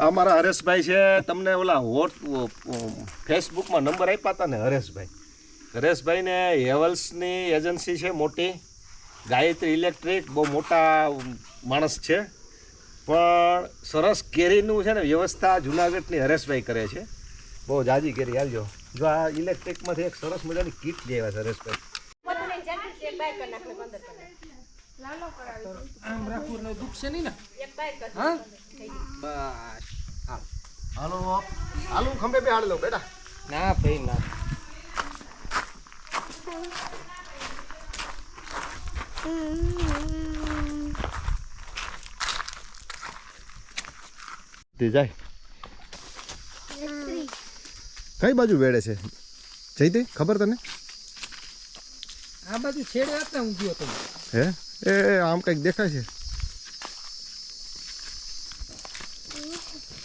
અમારા હરેશભાઈ છે, તમને ઓલા ફેસબુકમાં નંબર આપ્યા હતા ને હરેશભાઈને હેવલ્સની એજન્સી છે મોટી, ગાયત્રી ઇલેક્ટ્રિક, બહુ મોટા માણસ છે, પણ સરસ કેરીનું છે ને વ્યવસ્થા જુનાગઢની હરેશભાઈ કરે છે, બહુ જાજી કેરી. હાલજો, જો આ ઇલેક્ટ્રિકમાંથી એક સરસ મજાની કીટ લઈ આવ્યા છે હરેશભાઈ. આમ રાખવું ને દુખ છે નહીં ને? હા બસ હાલો હાલો ખંભે બે હાડ લો બેટા. ના ભાઈ ના. જાય કઈ બાજુ વેડે છે જયતી ખબર તને? આ બાજુ છેડે હતા હું ગયો તો. હે એ આમ કઈક દેખાય છે.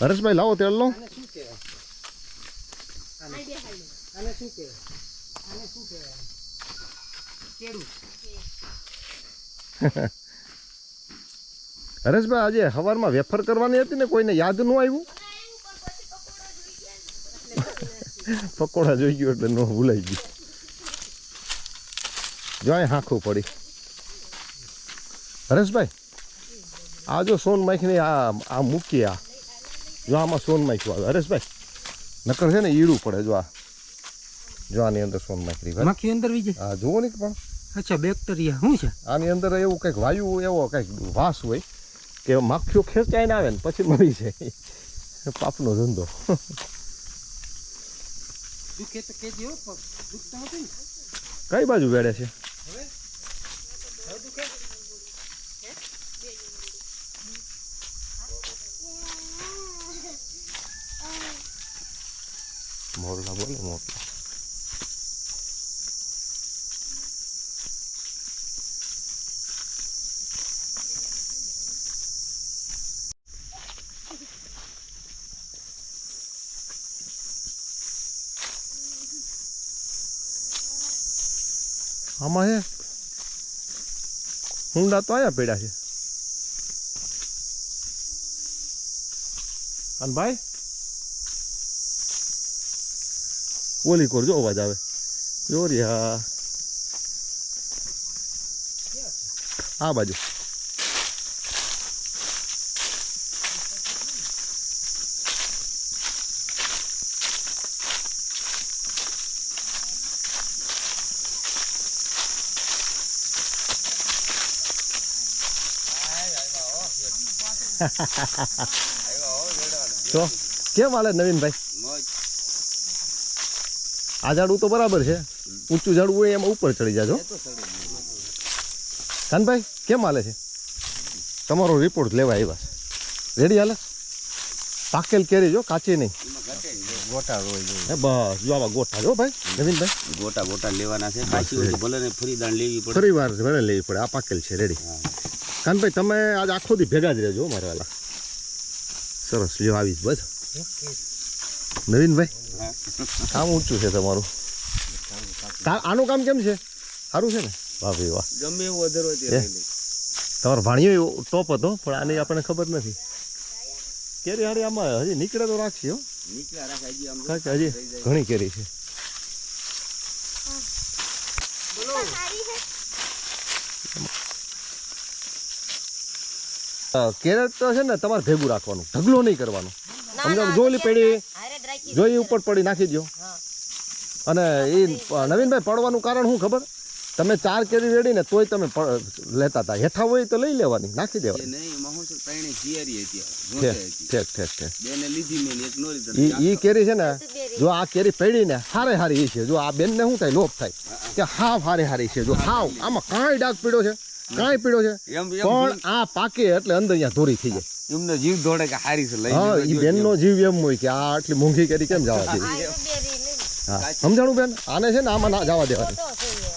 હરેશભાઈ લાવો તેલ લો. આને શું કહેવાય? આને શું કહેવાય? આને શું કહેવાય? કેળું. હરેશભાઈ આજે સવારમાં વેફર કરવાની હતી ને, કોઈને યાદ ન આવ્યું? પકોડા જોઈ ગયો એટલે નો ભૂલાઈ ગયું. જો અહીં હાંખવું પડી. હરેશભાઈ આ જો સોન માખીને આ મૂકી, આ જો આમાં સોન માખ્યું આવે હરેશભાઈ, નકર છે ને ઈડું પડે. જો આ જો આની અંદર સોન માખી માખી અંદર વીજે. હા જુઓ ને પણ. અચ્છા બેક્ટેરિયા શું છે આની અંદર? એવું કંઈક વાયુ એવો કંઈક વાસ હોય કે માખીઓ ખેંચાઈને આવે ને પછી મરી જાય. પાપનો ધંધો. દુખે તો કેજી હો, દુખતા નથી ને? કઈ બાજુ વેડે છે? હવે દુખે. મોરલા બોલે મોરલા. આમાં હે હુંડા તો આયા પડ્યા છે. અને ભાઈ ઓલી કોર જો અવાજ આવે જો રે. આ બાજુ તો કેમ હાલે નવીનભાઈ? આ ઝાડવું તો બરાબર છે, ઊંચું ઝાડવું હોય એમાં ઉપર ચડી જાજો. કાનભાઈ કેમ હાલે છે? તમારો રિપોર્ટ લેવા આવ્યા છે. રેડી હાલે? પાકેલ કેરી જો, કાચી નહીં. ગોટા હોય હે બસ જો આવા ગોટા જો ભાઈ નવીનભાઈ. ગોટા લેવાના છે. કાચી હોય તો ભલે ને ફરી દાણ લેવી પડે. ફરી વાર ભલે લેવી પડે. આ પાકેલ છે. રેડી કાનભાઈ તમે આજ આખો દી ભેગા જ રહેજો મારે વાલા. સરસ લ્યો આવીશ બસ. નવીનભાઈ કામ ઊંચું છે તમારું. આનું કામ કેમ છે? સારું છે ને? વાહ ભાઈ વાહ. ગમે એવું અધર હોય તમારો ભાણિયો ટોપ હતો, પણ આની આપણને ખબર નથી. કેરી હારી આમાં હજી નીકળે તો રાખશી હો. નીકળ્યા રાખે હજી આમ. હજી ઘણી કેરી છે. કેરેટ તો છે ને તમારે ભેગું રાખવાનું, ઢગલો નહીં કરવાનો. સમજો જોલી પડી જોઈ ઉપર પડી નાખી દો. અને એ નવીનભાઈ પડવાનું કારણ શું ખબર? તમે 4 કેરી રેડી ને તોય તમે લેતા હતા. હેઠા હોય તો લઈ લેવાની, નાખી દેવાની. ઈ કેરી છે ને, જો આ કેરી પડી ને હારે હારી છે. જો આ બેન ને શું થાય, લોભ થાય કે હાવ હારે હારી છે. જો હાવ આમાં કાંઈ ડાઘ પીડ્યો છે, કાંઈ પીડ્યો છે, પણ આ પાકે એટલે અંદર અહીંયા ધોરી થઈ જાય. એમનો જીવ દોડે કે હારી છે લઈ. હા ઈ બેન નો જીવ એમ હોય કે આ આટલી મોંઘી કેરી કેમ જવા દે. હા સમજાણું બેન? આને છે ને આમાં ના જવા દેવાની.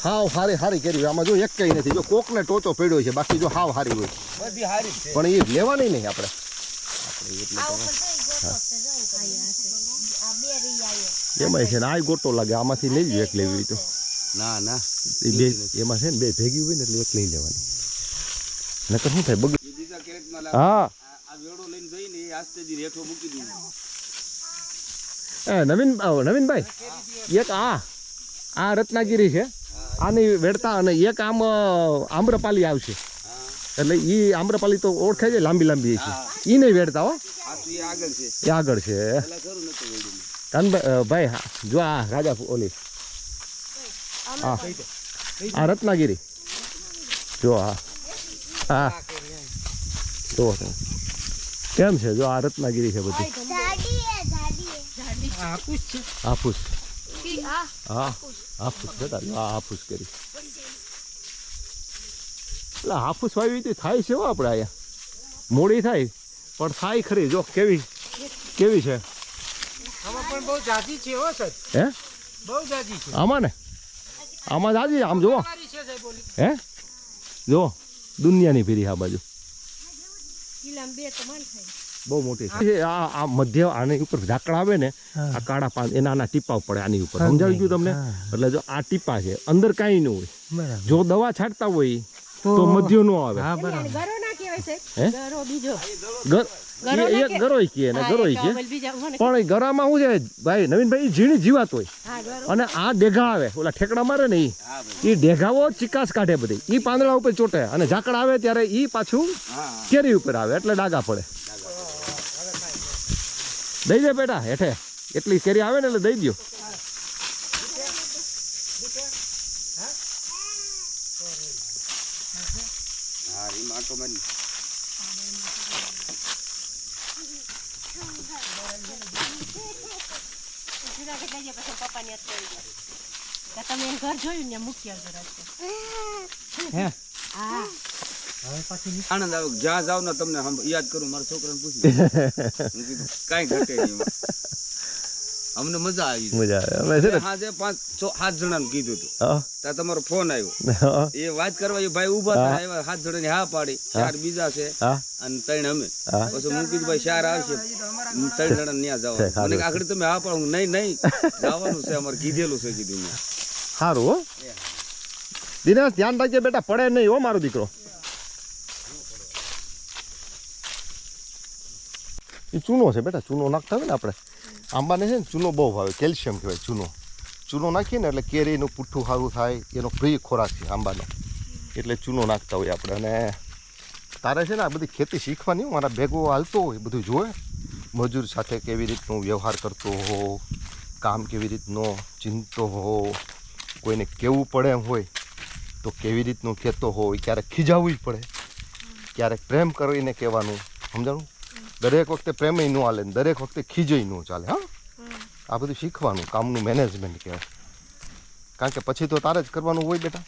હાવ હારી હારી કેરી આમાં જો એક કઈ નથી. જો કોક ને ટોચો પડ્યો છે, બાકી જો હાવ હારી હોય બધી હારી છે. પણ એ લેવાની નહીં આપણે. એમાં છે ને આ ગોટો લાગે, આમાંથી લેવી એક લેવી તો ના ના એ બે એમાં છે ને બે ભેગી હોય ને એટલે એક લઈ લેવાની. નકર શું થાય બગડી. બીજા કેરેટમાં હા આ વેડો પાવડો લઈને જઈ ને એ આસ્તેથી રેઠો મૂકી દીધો. નવીનભાઈ એક આ રત્નાગીરી છે, આની વેડતા અને એક આમ આમ્રપાલી આવશે, એટલે એ આમ્રપાલી તો ઓળખાય છે, લાંબી લાંબી છે, એ નહીં વેડતા હો, આ તો એ આગળ છે. એ આગળ છે. પેલા ખરું નતું વેડ્યું. કાનભાઈ હા, જો આ રાજા ઓલી હા આ રત્નાગીરી જો હા જો કેમ છે, જો આ રત્નાગીરી છે બધી. હાફૂસ હા હાફૂસ બેટા, આ હાફૂસ કરી એટલે હાફૂસ વાવી તો થાય છે હો આપણે અહીંયા, મોડી થાય પણ થાય ખરી. જો કેવી કેવી છે આમાં પણ બહુ જાજી છે હો સાહેબ, હે બહુ જાજી છે આમાં ને, આમાં જાજી આમ જુઓ સારી છે સાહેબ બોલી. હે જો દુનિયાની ફેરી આ બાજુ બહુ મોટી છે. આ મધ્ય આની ઉપર ઝાકડા આવે ને, આ કાળા પાન એના આના ટીપા પડે આની ઉપર, સમજાવી ગયું તમને? એટલે જો આ ટીપા છે, અંદર કાંઈ ન હોય, જો દવા છાંટતા હોય તો મધ્ય નો આવે. એક ગરોય કહે ને ગરોય કહે, પણ ગરામાં શું છે ભાઈ નવીનભાઈ, ઝીણી જીવાત હોય અને આ ડેઘા આવે, ઓલા ઠેકડા મારે ને એ ડેઘાઓ ચિકાસ કાઢે બધી, એ પાંદડા ઉપર ચોટે અને ઝાકડા આવે ત્યારે એ પાછું કેરી ઉપર આવે એટલે ડાગા પડે. દઈ દે બેટા હેઠે, એટલી કેરી આવે ને એટલે દઈ દો. હા એ માટો મારી. આનંદ આવે જ્યાં જાવ ને તમને યાદ કરું, મારા છોકરાને પૂછ્યું કઈ ઘટે નહીં, અમને મજા આવી. મજા આવે. આજે 5-7 જણાને કીધું હતું, ત્યાં તમારો ફોન આવ્યો, એ વાત કરવા એ ભાઈ ઉભા હતા, આવ્યા 7 જણાની હા પાડી, 4 બીજા છે અને 3 અમે. પછી હું કીધું ભાઈ 4 આવશે, 3 જણા ન્યા જવાનું. મને આખરે તમે હા પાડો, નહીં જવાનું છે, અમારે કીધેલું છે કીધું ન્યા. સારું હો દિનેશ, ધ્યાન રાખજે બેટા, પડે નહીં હો મારો દીકરો. એ ચૂનો છે બેટા, ચૂનો નાખતા હોય ને આપણે આંબાને છે ને, ચૂનો બહુ ભાવે, કેલ્શિયમ કહેવાય ચૂનો. ચૂનો નાખીએ ને એટલે કેરીનું પુઠ્ઠું સારું થાય, એનો પ્રિય ખોરાક છે આંબાનો, એટલે ચૂનો નાખતા હોય આપણે. અને તારે છે ને આ બધી ખેતી શીખવાની, મારા ભેગો હાલતો હોય બધું જોવે, મજૂર સાથે કેવી રીતનું વ્યવહાર કરતો હો, કામ કેવી રીતનો ચિંતો હો, કોઈને કેવું પડે એમ હોય તો કેવી રીતનું કહેતો હોય, ક્યારેક ખીજાવવું પડે, ક્યારેક પ્રેમ કરીને કહેવાનું, સમજાણું? દરેક વખતે પ્રેમ ન હાલે, દરેક વખતે ખીજય ન ચાલે. હા આ બધું શીખવાનું, કામનું મેનેજમેન્ટ કહેવાય. કારણ કે પછી તો તારે જ કરવાનું હોય બેટા,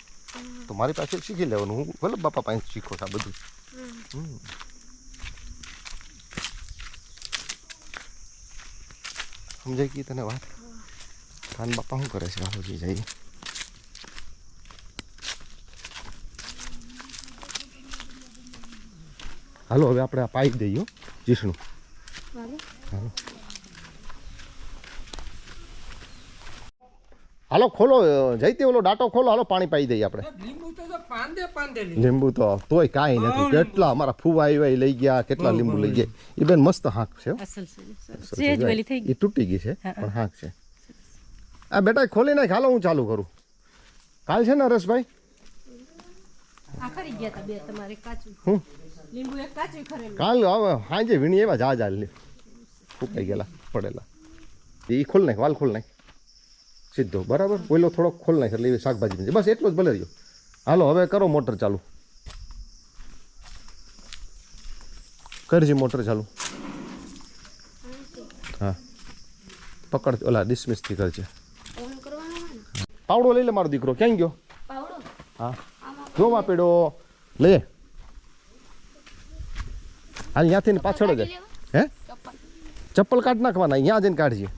તો મારી પાસે શીખી લેવાનું. હું ભલે બાપા પાસે શીખો આ બધું. સમજાય ગઈ તને વાત? કાન બાપા શું કરે છે બાપુજી જઈ? હાલો હવે આપણે આ પાઇપ દઈએ જીષ્ણુ. હાલો ખોલો જઈતે, ઓલો ડાટો ખોલો, હાલો પાણી પાઈ દઈએ આપણે. લીંબુ તો પાંદે લીંબુ તો તોય કાંઈ નથી, કેટલા અમારા ફૂવા આવ્યા લઈ ગયા, કેટલા લીંબુ લઈ ગયા. એ બેન મસ્ત હાંક છે, એ તૂટી ગઈ છે પણ હાંક છે. આ બેટા ખોલી નાખ, હાલો હું ચાલુ કરું. કાલ છે ને હરેશભાઈ? કાલ હવે સાંજે વીણી એવા જા ફૂકાઈ ગયેલા પડેલા. એ ખોલ નાખ, વાલ ખોલ નાખ સીધો, બરાબર? ઓઈલો થોડોક ખોલ નાખ એટલે એવી શાકભાજી, બસ એટલો જ ભલે રહ્યો. હાલો હવે કરો મોટર ચાલુ, કરજી મોટર ચાલુ. હા પકડ, ઓલા ડિસમિસથી કરજે. પાવડો લઈ લે મારો દીકરો. ક્યાં ગયો? હા જો વાપેડો લે. હાલ ત્યાંથી પાછળ જ. હે ચપ્પલ કાઢ નાખવાના, અહીંયા જઈને કાઢજે.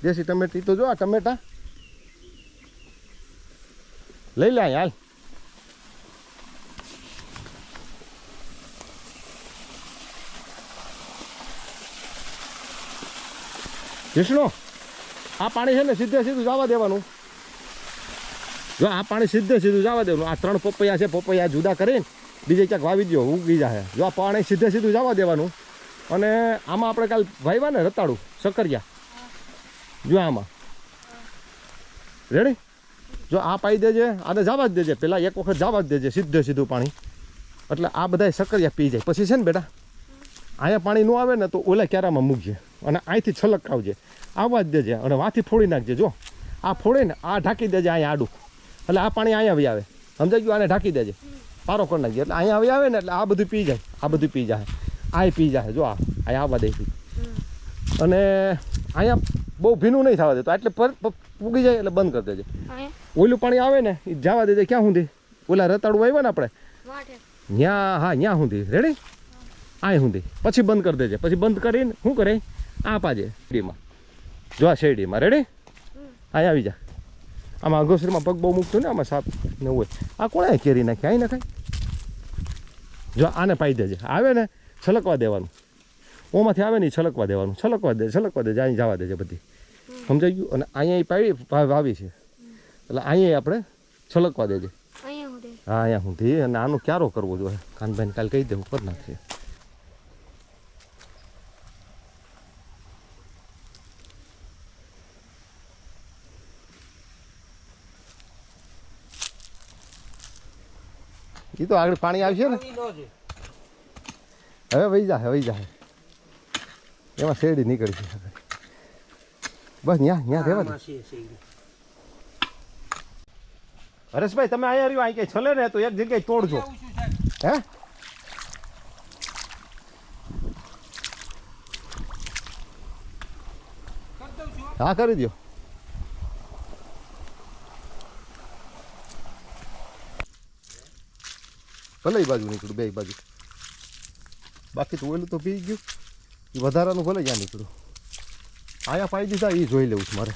દેશી ટમેટી તો જો, આ ટમેટા લઈ લે હાલ. વિષ્ણુ આ પાણી છે ને સીધે સીધું જવા દેવાનું. જો આ પાણી સીધે સીધું જવા દેવાનું. આ 3 પપૈયા છે, પપૈયા જુદા કરીને બીજે ક્યાંક વાવી દો, ઉગી જાય. જો આ પાણી સીધે સીધું જવા દેવાનું. અને આમાં આપણે કાલ વાવ્યા ને રતાળું સકરિયા જો આમાં રેડી જો આ પાઈ દેજે આને જવા જ દેજે પેલા એક વખત જવા જ દેજે સીધું પાણી એટલે આ બધા સકરિયા પી જાય પછી છે ને બેટા અહીંયા પાણી ન આવે ને તો ઓલા ક્યારામાં મૂકજે અને અહીંથી છલકાવજે આવવા જ દેજે અને વાંથી ફોડી નાખજે જો આ ફોડીને આ ઢાંકી દેજે અહીંયા આડું એટલે આ પાણી અહીંયા આવી આવે સમજાઈ ગયું આને ઢાંકી દેજે પારો કરી નાખજે એટલે અહીંયા આવી આવે ને એટલે આ બધું પી જાય આ બધું પી જાય આ પી જાય જો આ અહીંયા આવવા દે અને અહીંયા બહુ ભીનું નહીં થવા દે તો એટલે પૂગી જાય એટલે બંધ કરી દેજે ઓલું પાણી આવે ને એ જવા દેજે ક્યાં સુધી ઓલા રતાળું આવ્યા ને આપણે ત્યાં હા ત્યાં સુધી રેડી આ સુધી પછી બંધ કરી દેજે પછી બંધ કરીને શું કરે આ પાજે શેરડીમાં જો આ શેરડીમાં રેડી અહીં આવી જા આમાં અગોસરીમાં પગ બહુ મૂકતું ને આમાં સાપ ને હોય આ કોણે કેરી નાખી અહીં નખાય જો આને પાઈ દેજે આવે ને છલકવા દેવાનું ઓમાંથી આવે ને છલકવા દેવાનું છલકવા દે અહીં જવા દેજે બધી સમજાઈ ગયું અને અહીંયા પાડી વાવી છે એટલે અહીંયા આપણે છલકવા દેજે હા અહીંયા સુધી અને આનો ક્યારો કરવો જોઈએ કાનભાઈને કાલે કહી દેવું કરી નાખશે એ તો આગળ પાણી આવશે ને હવે વહી જાય એમાં શેરડી નીકળી છે બસ ત્યાં રહેવા દે હરેશભાઈ તમે અહીંયા રહ્યો અહીં કઈ છલે ને તો એક જગ્યાએ તોડજો હે હા કરી દો ભલે એ બાજુ નીકળ્યું બે બાજુ બાકી તો ઓલું તો પી ગયું એ વધારાનું ભલે જ્યાં નીકળ્યું આયા પાઈ દીધા એ જોઈ લેવું છે મારે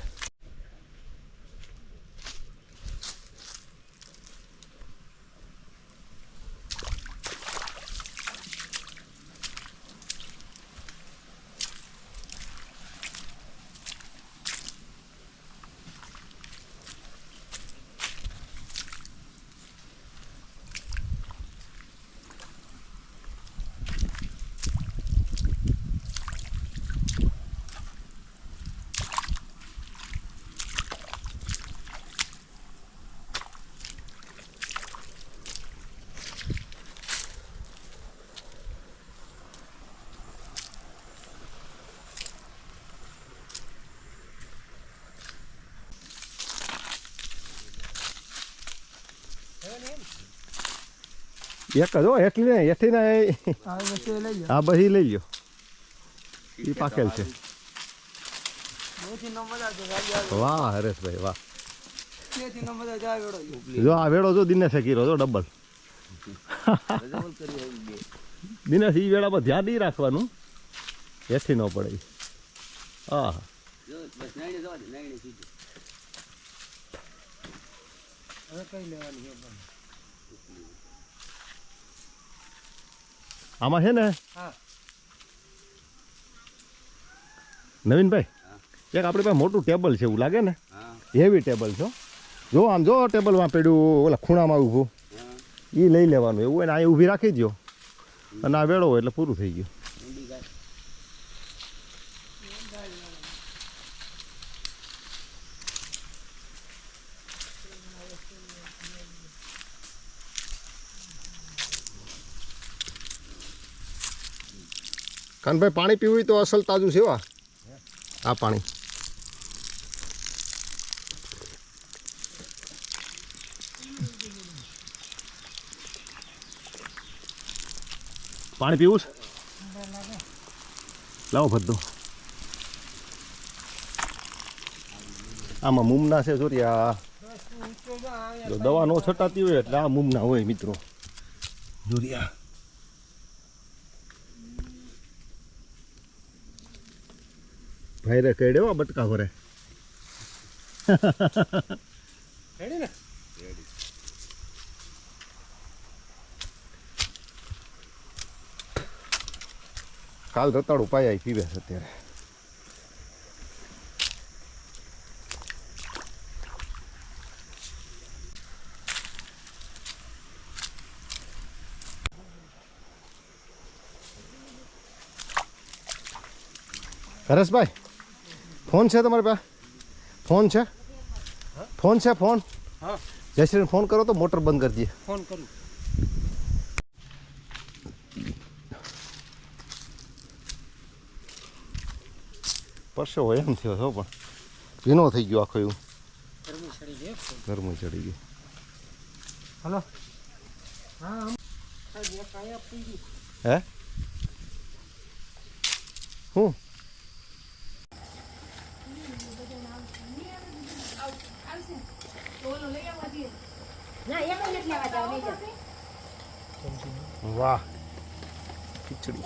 એક જ હો એટલી ને એથી ને હા બધી લઈ લ્યો એ પાકેલ છે વાહ હરેશભાઈ વાહ જો આ વેળો જો દિનેશે કીરો જો ડબલ દિનેશ એ વેળામાં ધ્યાન નહીં રાખવાનું એથી ન પડે હા આમાં છે ને નવીનભાઈ એક આપણી પાસે મોટું ટેબલ છે એવું લાગે ને હેવી ટેબલ છે જો આમ જો ટેબલમાં પડ્યું ઓલા ખૂણામાં ઊભું એ લઈ લેવાનું એવું હોય ને અહીં ઊભી રાખી દો અને આ વેળો હોય એટલે પૂરું થઈ ગયું કાનભાઈ પાણી પીવું હોય તો અસલ તાજું છે આ પાણી પાણી પીવું છે લાવો ભદ્દો આમાં મુમના છે જોરિયા જો દવા નો છટાતી હોય એટલે આ મુમના હોય મિત્રો જોરિયા ભાઈ રે કઈ દેવા બટકા ભરે રેડી ને કાલ રતાળું પાયા પીવે છે અત્યારે હરેશભાઈ ફોન છે તમારી પાસે? ફોન છે? ફોન છે? ફોન હા જયશ્રીને ફોન કરો તો મોટર બંધ કરી દે. ફોન કરું. પરસો હોય એમ થયો છો પણ ભીનો થઈ ગયો આખો એવું ગરમી ચડી ગઈ ફોન. ગરમી ચડી ગઈ. હલો હા સાહેબ એક આયા આપી ગઈ. હે હું ના એક જ લેવા જાવ લઈ જાવ વાહ ખીચડી